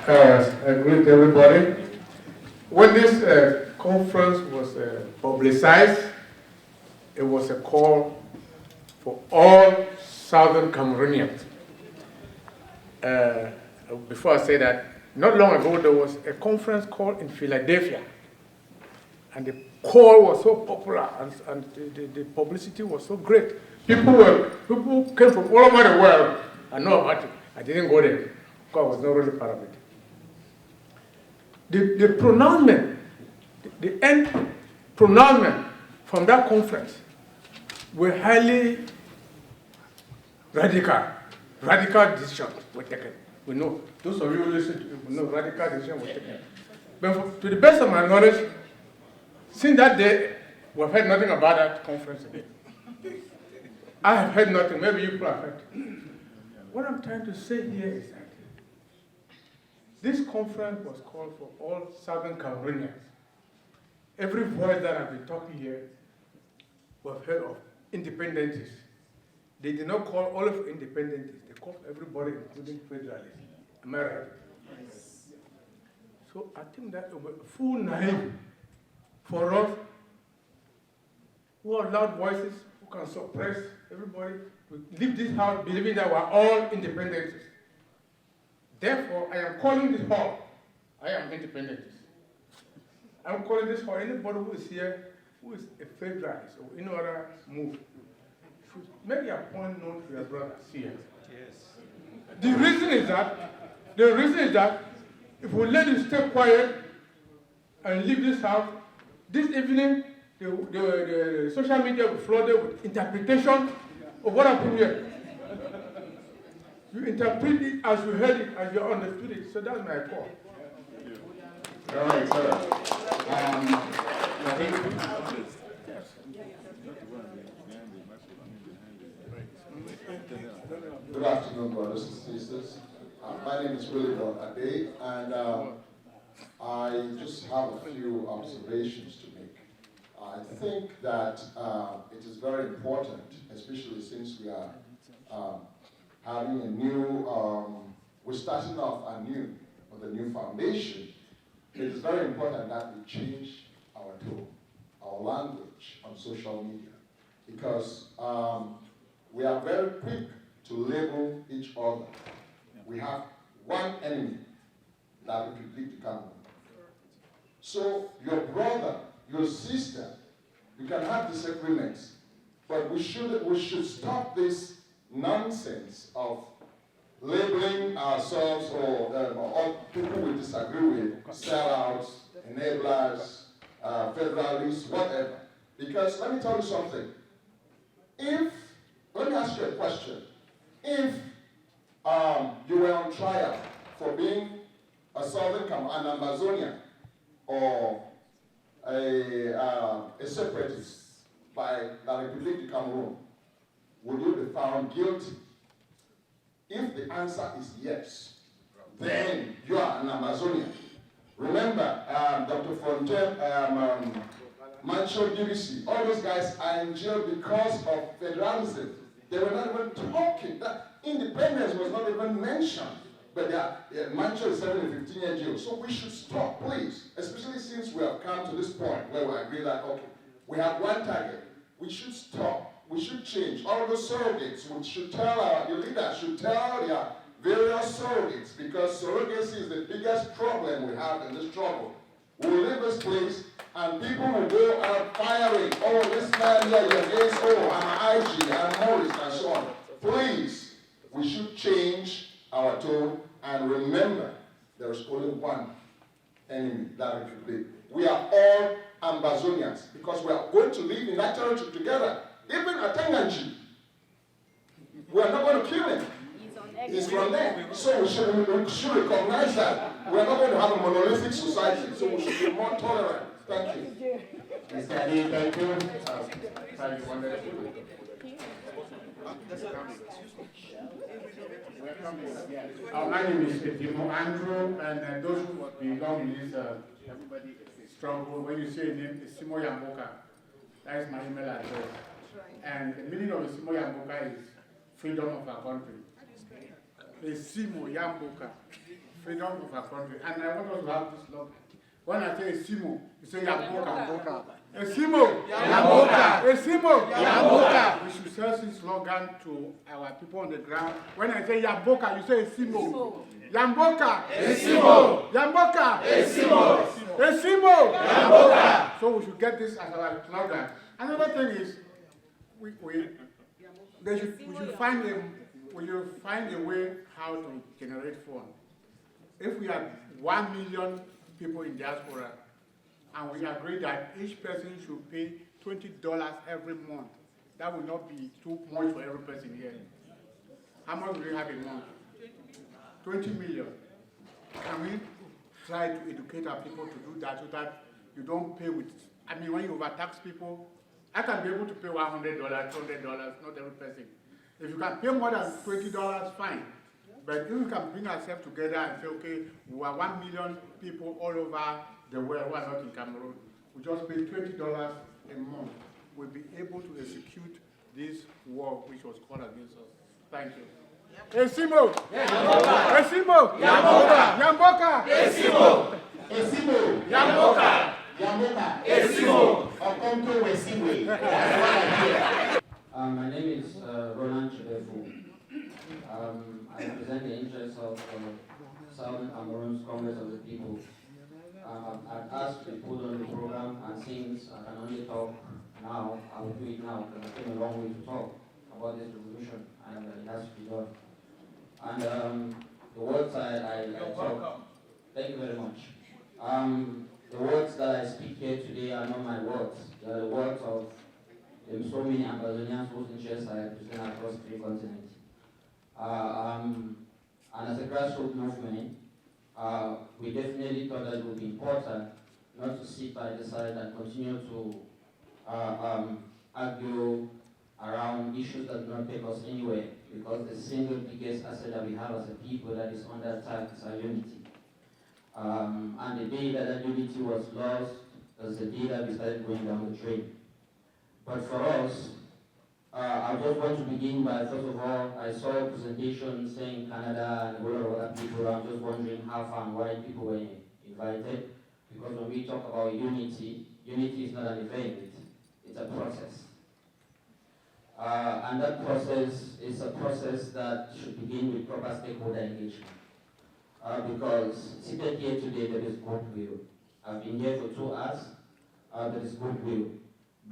I greet everybody. When this conference was publicized, it was a call for all Southern Cameroonians. Before I say that, not long ago there was a conference call in Philadelphia, and the call was so popular and the publicity was so great. People came from all over the world. I know about it. I didn't go there because I was not really part of it. The pronouncement, the end pronouncement from that conference were highly radical decisions were taken. We know, those of you who listen to it, we know radical decisions were taken. But to the best of my knowledge, since that day, we've heard nothing about that conference again. I have heard nothing, maybe you people have heard. What I'm trying to say here is that this conference was called for all Southern Cameroonians. Every voice that I've been talking here, we've heard of independencies. They did not call all of independencies, they called everybody, including federalists. Am I right? Yes. So I think that it was full naive for us who are loud voices, who can suppress everybody, to leave this house believing that we're all independencies. Therefore, I am calling this hall, I am independentist. I'm calling this hall, anybody who is here, who is a federalist or any other move, should make a point known to your brothers here. Yes. The reason is that if we let you stay quiet and leave this house, this evening the social media will flooded with interpretation of what happened here. You interpret it as you heard it, as you understood it. So that's my call. All right, sir. I think good afternoon, brothers and sisters. My name is Willie Ade, and I just have a few observations to make. I think that it is very important, especially since we are having a new, we're starting off anew with a new foundation. It is very important that we change our tone, our language on social media, because we are very quick to label each other. We have one enemy that we could lead to Cameroon. So your brother, your sister, you can have disagreements, but we should stop this nonsense of labeling ourselves or people we disagree with, sellouts, enablers, federalists, whatever. Because let me tell you something. Let me ask you a question. If you were on trial for being a an Amazonian or a separatist by the Republic of Cameroon, would you be found guilty? If the answer is yes, then you are an Amazonian. Remember, Dr. Fontaine, Mancho DBC, all those guys are in jail because of federalism. They were not even talking. That independence was not even mentioned. But Mancho is 7 and 15 years jail. So we should stop, please, especially since we have come to this point where we agree that, okay, we have one target. We should stop. We should change. All those surrogates, we should tell the leaders should tell their various surrogates, because surrogacy is the biggest problem we have in this trouble. We'll leave this place and people will go out firing, oh, this man here is against, oh, I'm IG, I'm Morris, and so on. Please, we should change our tone and remember there is only one enemy that we should be. We are all Ambazonians because we are going to live in that territory together. Even Atanganji, we are not going to kill him. He's from there. So we should recognize that. We are not going to have a monolithic society, so we should be more tolerant. Thank you. Mr. Ali, thank you. My name is Timo Andrew, and those who belong in this struggle, when you say your name, is Simo Yamboka. That is my email address. And the meaning of the Simo Yamboka is freedom of our country. The Simo Yamboka, freedom of our country. And I want us to have this slogan. When I say Esimo, you say Yamboka. Esimo, Yamboka. Esimo, Yamboka. We should sell this slogan to our people on the ground. When I say Yamboka, you say Esimo. Yamboka. Esimo. Yamboka. Esimo. Esimo. Yamboka. So we should get this as our slogan. Another thing is, we should find a way how to generate funds. If we have 1 million people in diaspora, and we agree that each person should pay $20 every month, that will not be too much for every person here. How much do we have a month? 20 million. Can we try to educate our people to do that so that you don't pay with, I mean, when you overtax people, I can be able to pay $100, $200, not every person. If you can pay more than $20, fine. But if we can bring ourselves together and say, okay, we are 1 million people all over the world who are not in Cameroon, we just pay $20 a month, we'll be able to execute this war which was called against us. Thank you. Esimo! Yamboka! Esimo! Yamboka! Yamboka! Esimo! Esimo. Yamboka! Yamboka. Esimo! Okonto Wesiwe. That's what I hear. My name is Roland Chibefu. I represent the interests of Southern Cameroon's Congress of the People. I've asked to be put on the program, and since I can only talk now, I will do it now because I came a long way to talk about this revolution, and it has to be done. And the words I talk, thank you very much. The words that I speak here today are not my words. They are the words of so many Ambazonians whose interests I represent across 3 continents. And as a grassroots movement, we definitely thought that it would be important not to sit by the side and continue to argue around issues that do not take us anywhere, because the single biggest asset that we have as a people that is under attack is our unity. And the day that that unity was lost was the day that we started going down the drain. But for us, I just want to begin by, first of all, I saw a presentation saying Canada and a lot of other people. I'm just wondering how far and why people were invited. Because when we talk about unity, unity is not an event, it's a process. And that process is a process that should begin with proper stakeholder engagement. Because seated here today, there is goodwill. I've been here for 2 hours, there is goodwill.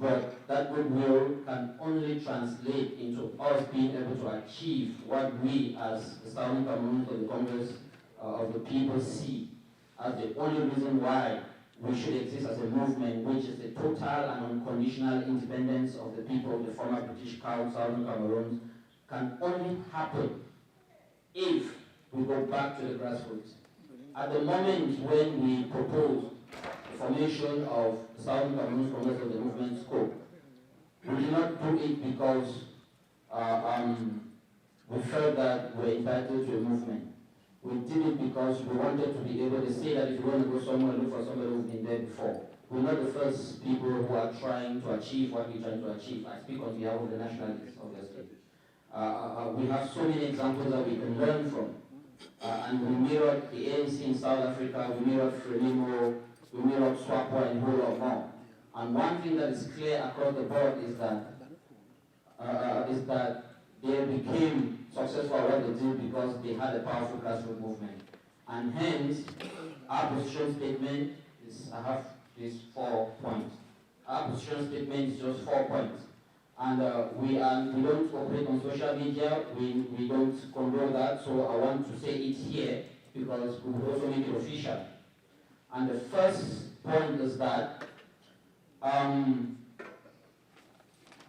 But that goodwill can only translate into us being able to achieve what we as the Southern Cameroons of the Congress of the People see as the only reason why we should exist as a movement, which is the total and unconditional independence of the people of the former British Southern Cameroons, can only happen if we go back to the grassroots. At the moment when we proposed the formation of the Southern Cameroons Congress of the Movement scope, we did not do it because we felt that we were entitled to a movement. We did it because we wanted to be able to say that if you want to go somewhere, look for somebody who's been there before. We're not the first people who are trying to achieve what we're trying to achieve. I speak on behalf of the nationalists, obviously. We have so many examples that we can learn from. And we mirrored the ANC in South Africa, we mirrored Frelimo, we mirrored SWAPO, and a whole lot more. And one thing that is clear across the board is that they became successful at what they did because they had a powerful grassroots movement. And hence, our position statement is, I have these 4 points. Our position statement is just 4 points. And we don't operate on social media, we don't condone that, so I want to say it here because we will also make it official. And the first point is that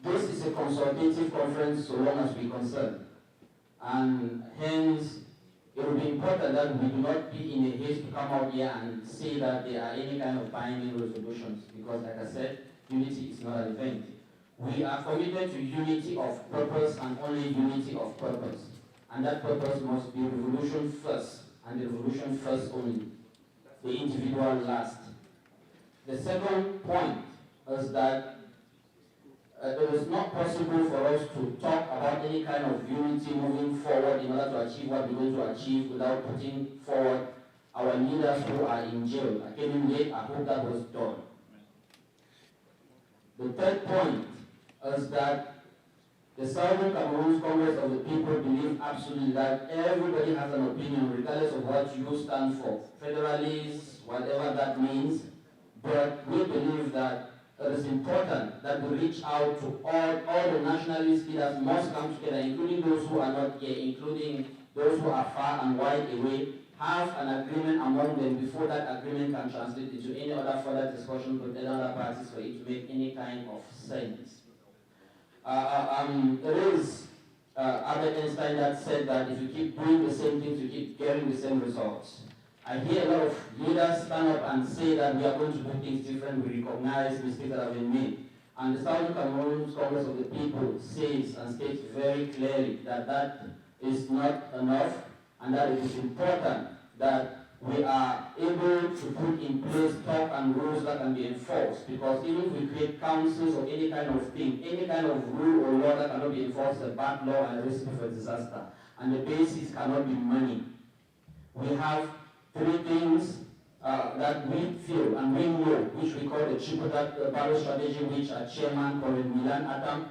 this is a consultative conference so long as we're concerned. And hence, it will be important that we do not be in a haste to come out here and say that there are any kind of binding resolutions, because like I said, unity is not an event. We are committed to unity of purpose and only unity of purpose. And that purpose must be revolution first, and the revolution first only. The individual last. The second point is that it is not possible for us to talk about any kind of unity moving forward in order to achieve what we're going to achieve without putting forward our leaders who are in jail. I came in late, I hope that was done. The third point is that the Southern Cameroons Congress of the People believe absolutely that everybody has an opinion regardless of what you stand for, federalists, whatever that means, but we believe that it is important that we reach out to all the nationalist leaders must come together, including those who are not here, including those who are far and wide away, have an agreement among them before that agreement can translate into any other further discussion with any other parties for it to make any kind of sense. It is Albert Einstein that said that if you keep doing the same things, you keep getting the same results. I hear a lot of leaders stand up and say that we are going to do things different, we recognize mistakes that have been made. And the Southern Cameroons Congress of the People says and states very clearly that that is not enough and that it is important that we are able to put in place talk and rules that can be enforced, because even if we create councils or any kind of thing, any kind of rule or law that cannot be enforced is a bad law and a recipe for disaster. And the basis cannot be money. We have three things that we feel and we know, which we call the triple battle strategy, which our chairman, Colonel Milan Adam,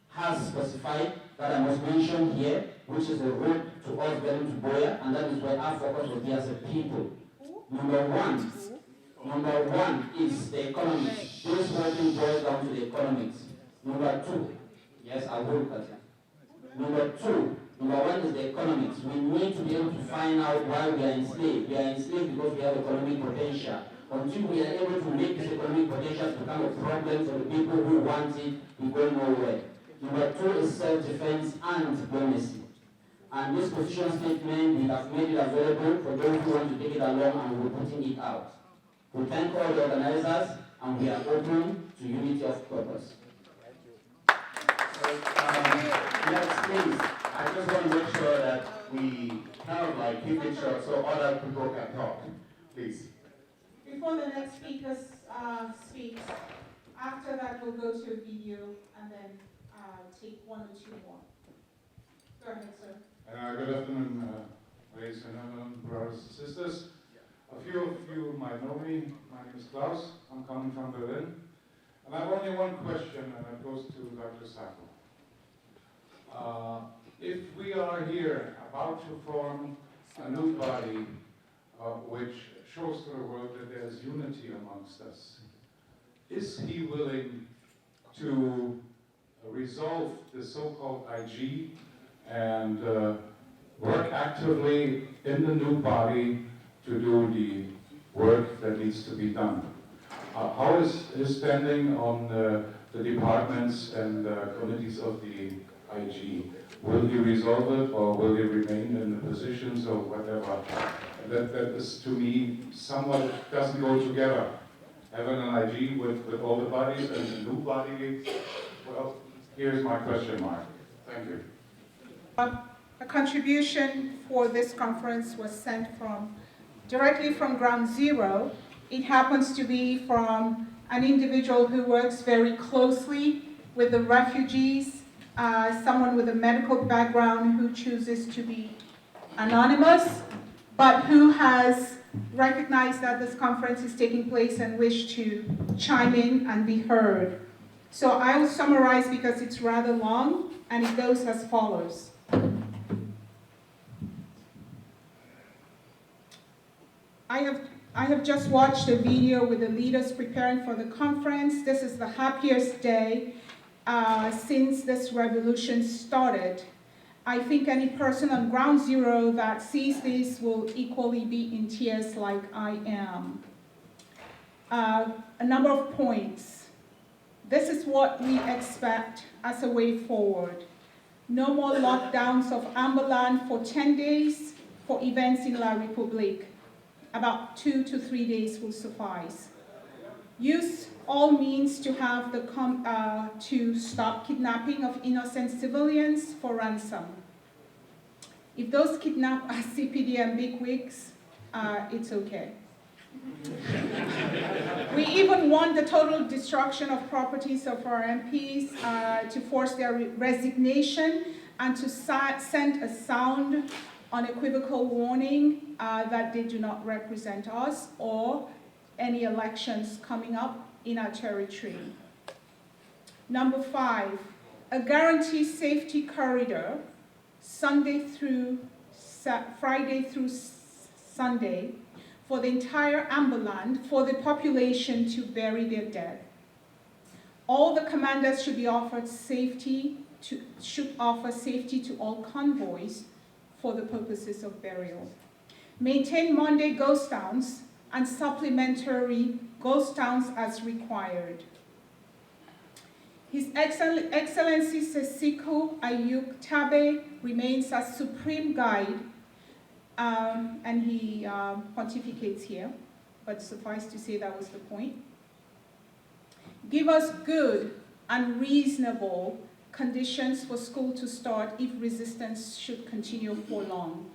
has specified, that I must mention here, which is the road to us getting to Boya, and that is where our focus will be as a people. Number one is the economics. This whole thing boils down to the economics. Number two, yes, I will look at it. Number one is the economics. We need to be able to find out why we are enslaved. We are enslaved because we have economic potential. Until we are able to make this economic potential become a problem for the people who want it, we go nowhere. Number two is self-defense and diplomacy. And this position statement, we have made it available for those who want to take it along, and we're putting it out. We thank all the organizers, and we are open to unity of purpose. Yes, please. I just want to make sure that we kind of like keep it short so other people can talk. Please. Before the next speaker speaks, after that we'll go to a video and then take one or two more. Go ahead, sir. Good afternoon, ladies and gentlemen, brothers and sisters. A few of you might know me. My name is Klaus. I'm coming from Berlin. And I have only one question, and it goes to Dr. Sacco. If we are here about to form a new body which shows to the world that there is unity amongst us, is he willing to resolve the so-called IG and work actively in the new body to do the work that needs to be done? How is his standing on the departments and committees of the IG? Will he resolve it, or will he remain in the positions or whatever? That is, to me, somewhat doesn't go together. Having an IG with all the bodies and the new body, well, here's my question mark. Thank you. A contribution for this conference was sent directly from Ground Zero. It happens to be from an individual who works very closely with the refugees, someone with a medical background who chooses to be anonymous, but who has recognized that this conference is taking place and wish to chime in and be heard. So I will summarize because it's rather long, and it goes as follows. I have just watched a video with the leaders preparing for the conference. This is the happiest day since this revolution started. I think any person on Ground Zero that sees this will equally be in tears like I am. A number of points. This is what we expect as a way forward. No more lockdowns of Amberland for 10 days for events in La République. About 2 to 3 days will suffice. Use all means to have to stop kidnapping of innocent civilians for ransom. If those kidnapped are CPD and bigwigs, it's okay. We even want the total destruction of properties of our MPs, to force their resignation, and to send a sound, unequivocal warning that they do not represent us or any elections coming up in our territory. Number 5, a guaranteed safety corridor, Friday through Sunday, for the entire Amberland, for the population to bury their dead. All the commanders should offer safety to all convoys for the purposes of burial. Maintain Monday ghost towns and supplementary ghost towns as required. His Excellency Sesiku Ayuk Tabe remains as supreme guide, and he pontificates here, but suffice to say that was the point. Give us good and reasonable conditions for school to start if resistance should continue for long.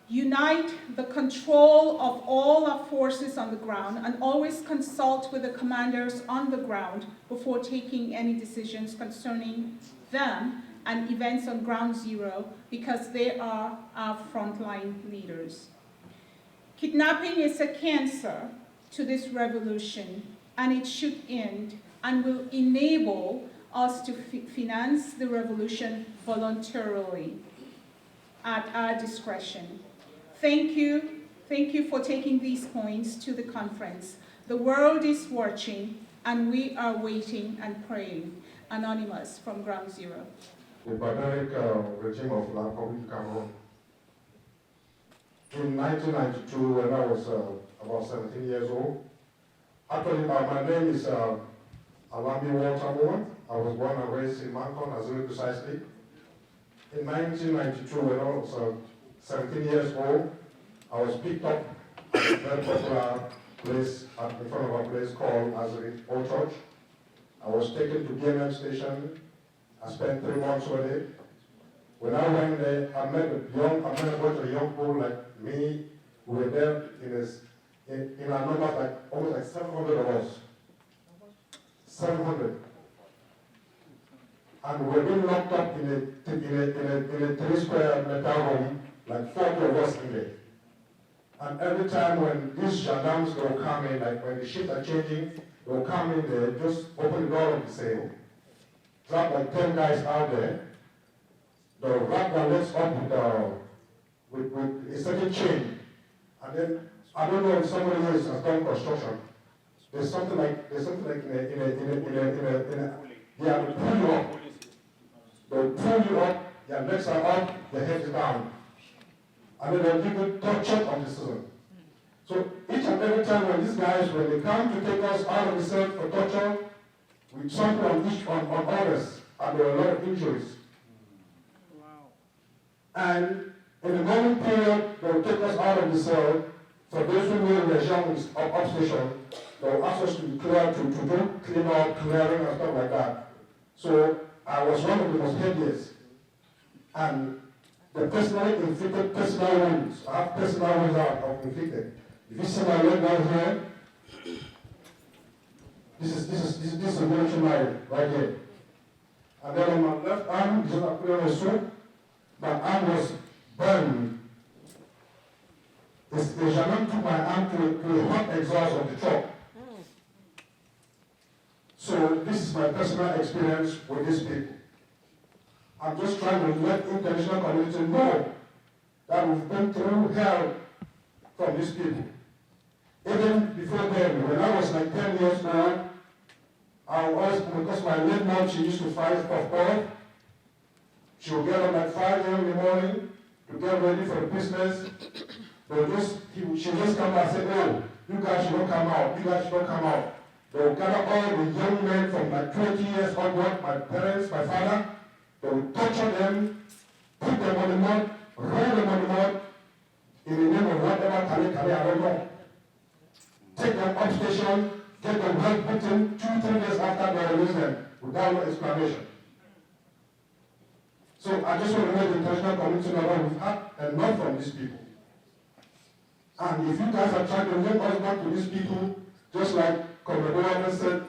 Unite the control of all our forces on the ground and always consult with the commanders on the ground before taking any decisions concerning them and events on ground zero, because they are our frontline leaders. Kidnapping is a cancer to this revolution, and it should end and will enable us to finance the revolution voluntarily at our discretion. Thank you for taking these points to the conference. The world is watching, and we are waiting and praying. Anonymous from Ground Zero. The barbaric regime of La Republic of Cameroon. In 1992, when I was about 17 years old, actually my name is Alami Walter. I was born and raised in Mancon, Azuri precisely. In 1992, when I was 17 years old, I was picked up at a very popular place in front of a place called Azuri Old Church. I was taken to BMM station. I spent 3 months with it. When I went there, I met a bunch of young people like me who were there in our numbers, like almost like 700 of us. 700. And we were being locked up in a 3-square metal room, like 40 of us in there. And every time when these gendarmes will come in, like when the shifts are changing, they'll come in there, just open the door of the cell, drop like 10 guys out there, they'll wrap their legs up with a certain chain. And then, I don't know if somebody else has done construction. There's something like yeah, they pull you up. They'll pull you up, your legs are up, your head is down. And then they'll give you torture on the system. So each and every time when these guys, when they come to take us out of the cell for torture, we trample on others, and there were a lot of injuries. Wow. And in the moment period, they will take us out of the cell. For those who know the regime is upstation, they will ask us to be clear to do clean up, clearing and stuff like that. So I was one of the most heaviest. And the personally inflicted personal wounds, I have personal wounds I've inflicted. If you see my leg down here, this is a military line right here. And then on my left arm, this is I put on a suit, my arm was burned. The gendarme took my arm to a hot exhaust of the truck. So this is my personal experience with these people. I'm just trying to let the international community know that we've been through hell from these people. Even before then, when I was like 10 years old, I was, because my late mom, she used to fight puff. She would get up at 5 a.m. in the morning to get ready for the business. She would just come back and say, oh, you guys should not come out, you guys should not come out. They would gather all the young men from like 20 years onward, my parents, my father. They would torture them, put them on the mud, roll them on the mud, in the name of whatever Kale, I don't know. Take them up station, get them well beaten 2-3 days after they release them, without no explanation. So I just want to let the international community know that we've had enough from these people. And if you guys are trying to link us back to these people, just like Comrade said,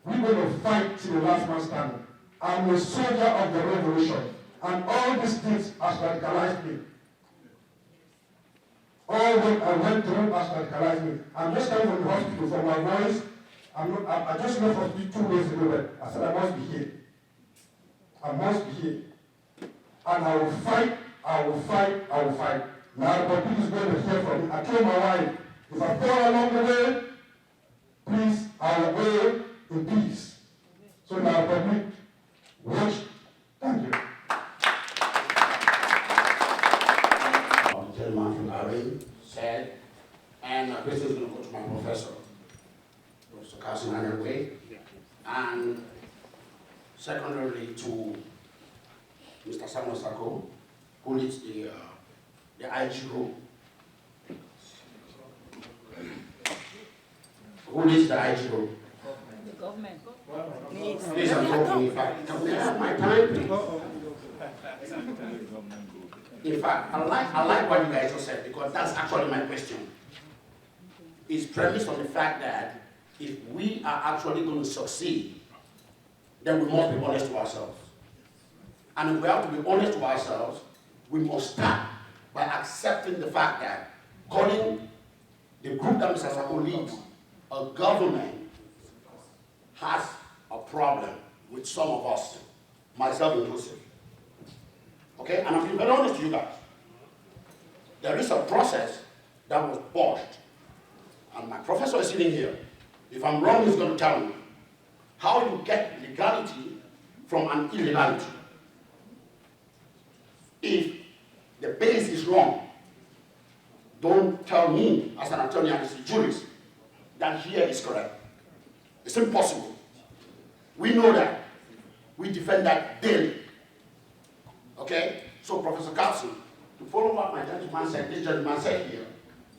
we're going to fight till the last man standing. I'm a soldier of the revolution, and all these things has radicalized me. All what I went through has radicalized me. I'm just coming from the hospital for my voice. I just left hospital 2 days ago, but I said I must be here. I must be here. And I will fight, I will fight, I will fight. Now the public is going to hear from me. I told my wife, if I fall along the way, please, I will go in peace. So now the public, watch. Thank you. The gentleman from Bahrain said, and my question is going to go to my professor, Professor Kasim Anarwe, and secondarily to Mr. Samuel Sako, who leads the IG group. Who leads the IG group? The government. Please, I'm talking. In fact, can we have my time, please? In fact, I like what you guys just said, because that's actually my question. It's premised on the fact that if we are actually going to succeed, then we must be honest to ourselves. And if we have to be honest to ourselves, we must start by accepting the fact that calling the group that Mr. Sako leads a government has a problem with some of us, myself inclusive. Okay, and I'm being very honest to you guys. There is a process that was botched, and my professor is sitting here. If I'm wrong, he's going to tell me how you get legality from an illegality. If the base is wrong, don't tell me as an attorney and as a jurist that here is correct. It's impossible. We know that. We defend that daily. Okay? So, Professor Kapsi, to follow what my gentleman said, this gentleman said here,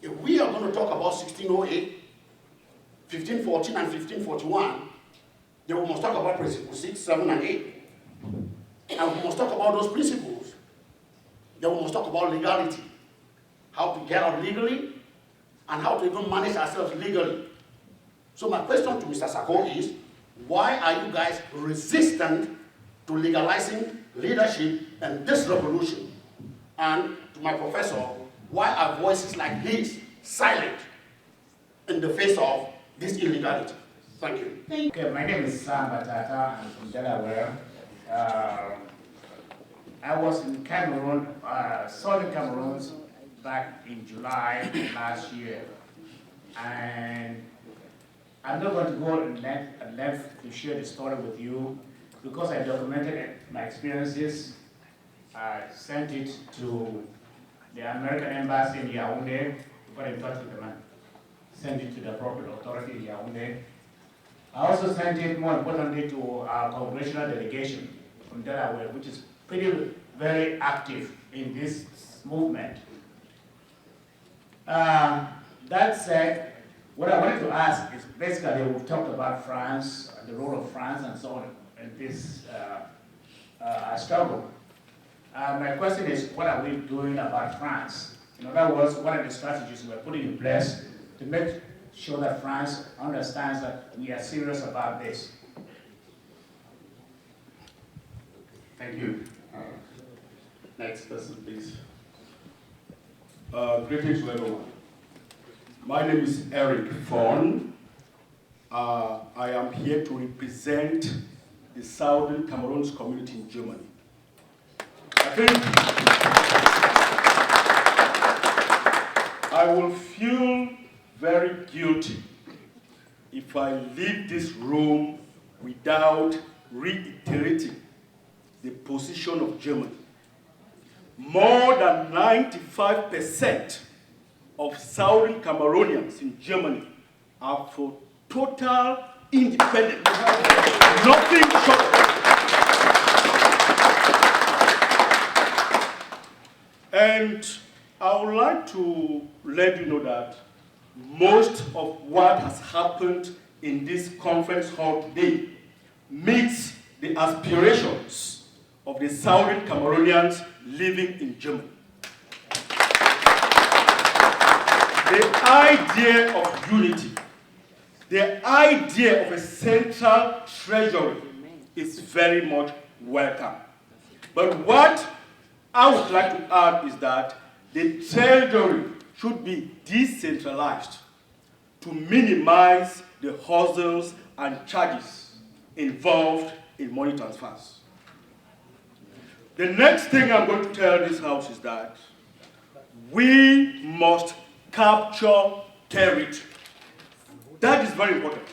if we are going to talk about 1608, 1514, and 1541, then we must talk about principles 6, 7, and 8. And we must talk about those principles. Then we must talk about legality. How to get out legally, and how to even manage ourselves legally. So my question to Mr. Sako is, why are you guys resistant to legalizing leadership and this revolution? And to my professor, why are voices like his silent in the face of this illegality? Thank you. Okay, my name is Sam Batata. I'm from Delaware. I was in Cameroon, southern Cameroons, back in July last year. And I'm not going to go in length to share the story with you because I documented my experiences. I sent it to the American Embassy in Yaoundé, got in touch with them and sent it to the appropriate authority in Yaoundé. I also sent it, more importantly, to our congressional delegation from Delaware, which is very active in this movement. That said, what I wanted to ask is basically we've talked about France, the role of France and so on in this struggle. My question is, what are we doing about France? In other words, what are the strategies we're putting in place to make sure that France understands that we are serious about this? Thank you. Next person, please. Greetings to everyone. My name is Eric Fawn. I am here to represent the Southern Cameroons community in Germany. I think I will feel very guilty if I leave this room without reiterating the position of Germany. More than 95% of Southern Cameroonians in Germany are for total independence. Nothing short. And I would like to let you know that most of what has happened in this conference hall today meets the aspirations of the Southern Cameroonians living in Germany. the idea of unity, the idea of a central treasury is very much welcome. But what I would like to add is that the treasury should be decentralized to minimize the hustles and charges involved in money transfers. The next thing I'm going to tell this House is that we must capture territory. That is very important.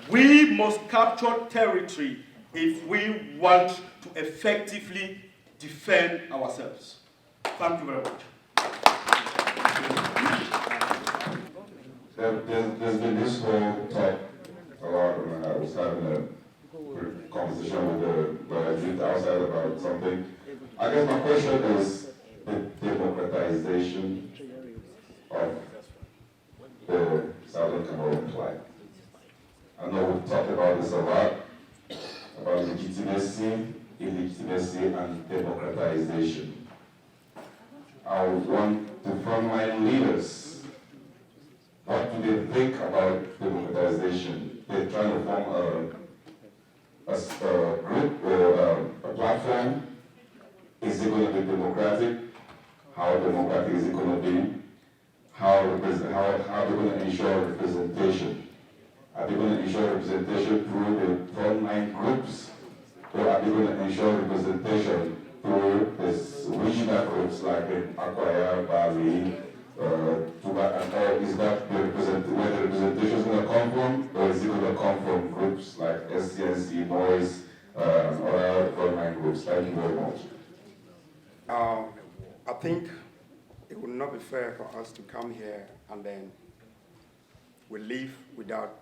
We must capture territory if we want to effectively defend ourselves. Thank you very much. There's been this whole talk a lot when I was having a conversation with a youth outside about something. I guess my question is the democratization of the Southern Cameroon plight. I know we've talked about this a lot, about legitimacy, illegitimacy, and democratization. I want the frontline leaders, what do they think about democratization? They're trying to form a group or a platform. Is it going to be democratic? How democratic is it going to be? How are they going to ensure representation? Are they going to ensure representation through the frontline groups? Or are they going to ensure representation through these regional groups like in Akwaya, Bali, Tuba, and all? Is that where the representation is going to come from? Or is it going to come from groups like SCNC, Noise, or other frontline groups? Thank you very much. I think it would not be fair for us to come here and then we leave without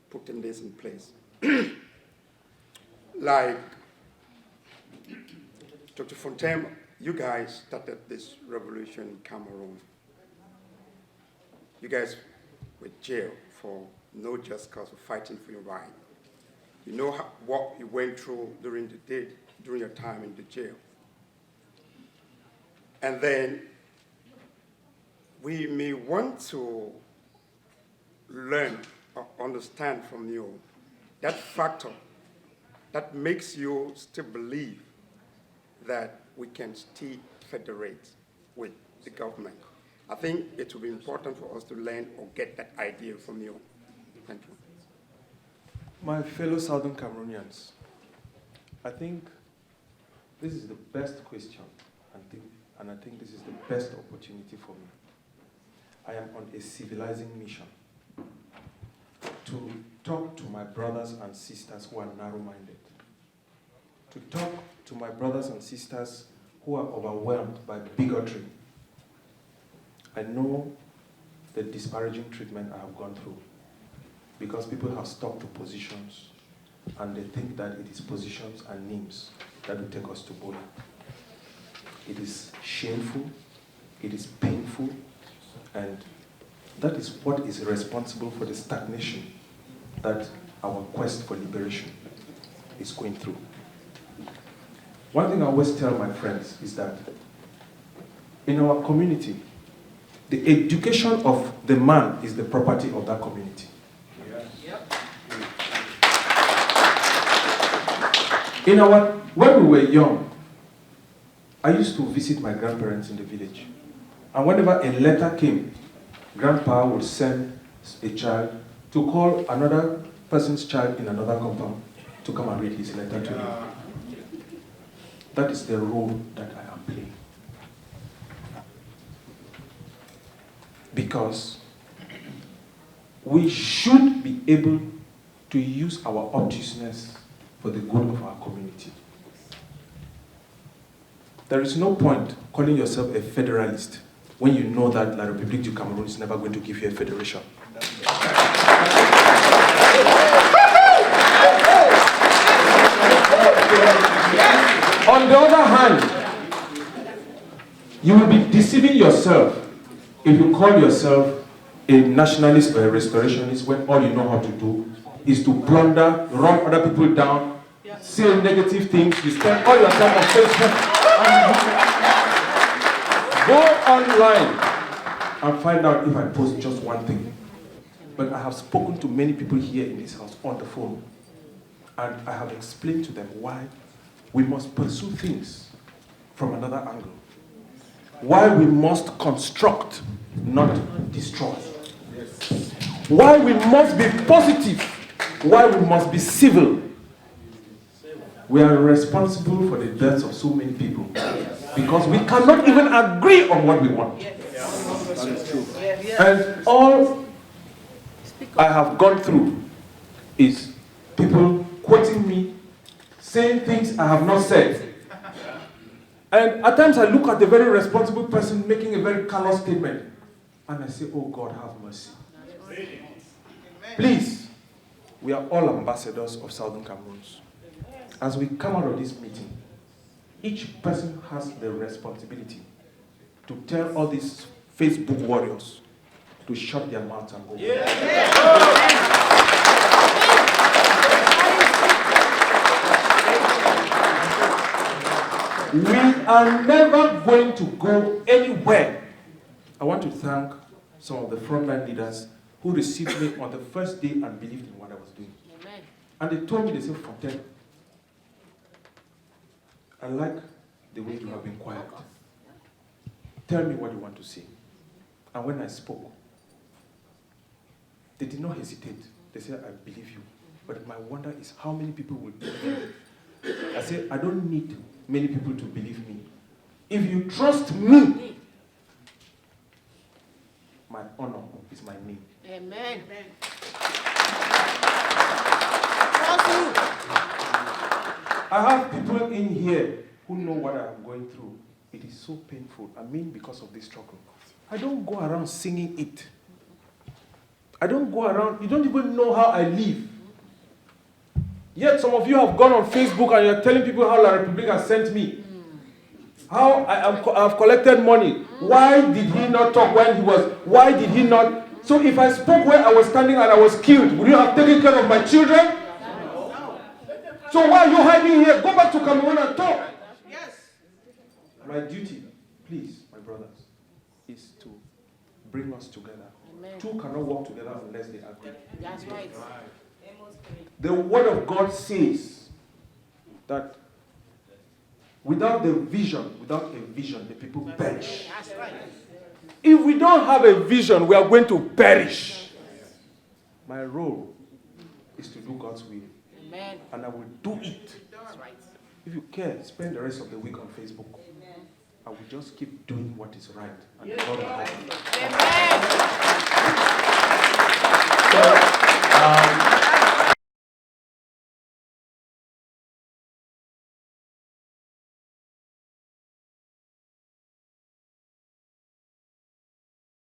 putting this in place. Like Dr. Fontaine, you guys started this revolution in Cameroon. You guys were jailed for no just cause of fighting for your right. You know what you went through during your time in the jail. And then we may want to learn or understand from you that factor that makes you still believe that we can still federate with the government. I think it will be important for us to learn or get that idea from you. Thank you. My fellow Southern Cameroonians, I think this is the best question, and I think this is the best opportunity for me. I am on a civilizing mission to talk to my brothers and sisters who are narrow-minded, to talk to my brothers and sisters who are overwhelmed by bigotry. I know the disparaging treatment I have gone through because people have stuck to positions and they think that it is positions and names that will take us to Bola. It is shameful, it is painful, and that is what is responsible for the stagnation that our quest for liberation is going through. One thing I always tell my friends is that in our community, the education of the man is the property of that community. When we were young, I used to visit my grandparents in the village. And whenever a letter came, Grandpa would send a child to call another person's child in another compound to come and read his letter to him. That is the role that I am playing. Because we should be able to use our obtuseness for the good of our community. There is no point calling yourself a federalist when you know that La République du Cameroun is never going to give you a federation. On the other hand, you will be deceiving yourself if you call yourself a nationalist or a restorationist when all you know how to do is to plunder, run other people down, say negative things, you spend all your time on Facebook. Go online and find out if I post just one thing. But I have spoken to many people here in this house on the phone, and I have explained to them why we must pursue things from another angle. Why we must construct, not destroy. Why we must be positive. Why we must be civil. We are responsible for the deaths of so many people because we cannot even agree on what we want. And all I have gone through is people quoting me, saying things I have not said. And at times I look at the very responsible person making a very callous statement and I say, oh God, have mercy. Please, we are all ambassadors of Southern Cameroons. As we come out of this meeting, each person has the responsibility to tell all these Facebook warriors to shut their mouths and go. We are never going to go anywhere. I want to thank some of the frontline leaders who received me on the first day and believed in what I was doing. Amen. And they told me, they said, Fontaine, I like the way you have been quiet. Tell me what you want to say. And when I spoke, they did not hesitate. They said, I believe you. But my wonder is how many people will believe you. I said, I don't need many people to believe me. If you trust me, my honor is my name. Amen. I have people in here who know what I am going through. It is so painful. I mean, because of this struggle. I don't go around singing it. I don't go around, you don't even know how I live. Yet some of you have gone on Facebook and you're telling people how La Republique has sent me. How I have collected money. Why did he not talk when he was, why did he not? So if I spoke where I was standing and I was killed, would you have taken care of my children? No. So why are you hiding here? Go back to Cameroon and talk. Yes. My duty, please, my brothers, is to bring us together. Amen. Two cannot work together unless they agree. That's right. The word of God says that without a vision, the people perish. That's right. If we don't have a vision, we are going to perish. My role is to do God's will. Amen. And I will do it. That's right. If you care, spend the rest of the week on Facebook. Amen. I will just keep doing what is right. And God will help me. Amen.